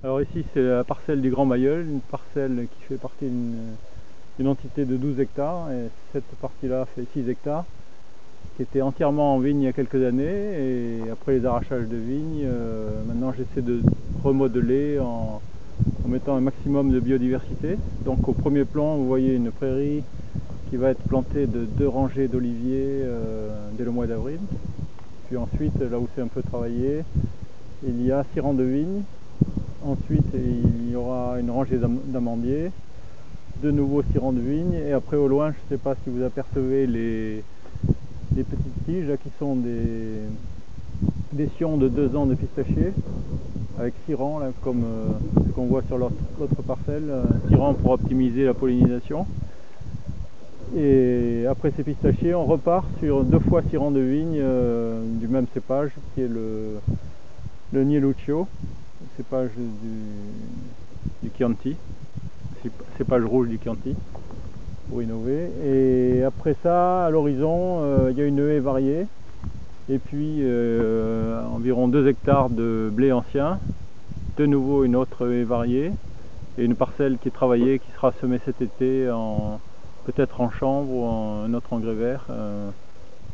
Alors ici c'est la parcelle du Grand Mailleul, une parcelle qui fait partie d'une entité de 12 hectares et cette partie-là fait 6 hectares qui était entièrement en vigne il y a quelques années et après les arrachages de vignes, maintenant j'essaie de remodeler en mettant un maximum de biodiversité. Donc au premier plan vous voyez une prairie qui va être plantée de 2 rangées d'oliviers dès le mois d'avril. Puis ensuite là où c'est un peu travaillé, il y a 6 rangs de vignes. Ensuite, il y aura une rangée d'amandiers, de nouveau 6 rangs de vignes, et après au loin, je ne sais pas si vous apercevez les petites tiges là, qui sont des sions de 2 ans de pistachiers, avec 6 rangs, là, comme ce qu'on voit sur l'autre parcelle, 6 rangs pour optimiser la pollinisation. Et après ces pistachiers, on repart sur 2 fois 6 rangs de vignes du même cépage, qui est le Nieluccio, cépage du Chianti, cépage rouge du Chianti, pour innover. Et après ça, à l'horizon, il y a une haie variée, et puis environ 2 hectares de blé ancien, de nouveau une autre haie variée, et une parcelle qui est travaillée, qui sera semée cet été, peut-être en chanvre ou un autre engrais vert,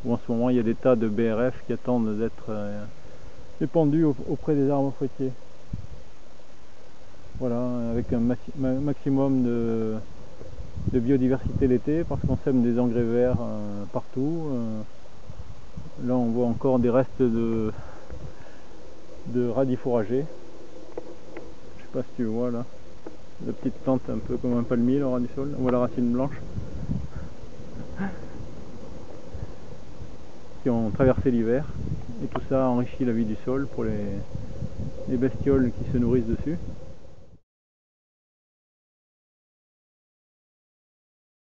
où en ce moment il y a des tas de BRF qui attendent d'être épandus auprès des arbres fruitiers. Voilà, avec un maximum de biodiversité l'été, parce qu'on sème des engrais verts partout. Là on voit encore des restes de radis fourragers. Je sais pas si tu vois là, la petite plante un peu comme un palmier, le ras du sol. On voit la racine blanche qui ont traversé l'hiver, et tout ça enrichit la vie du sol pour les bestioles qui se nourrissent dessus.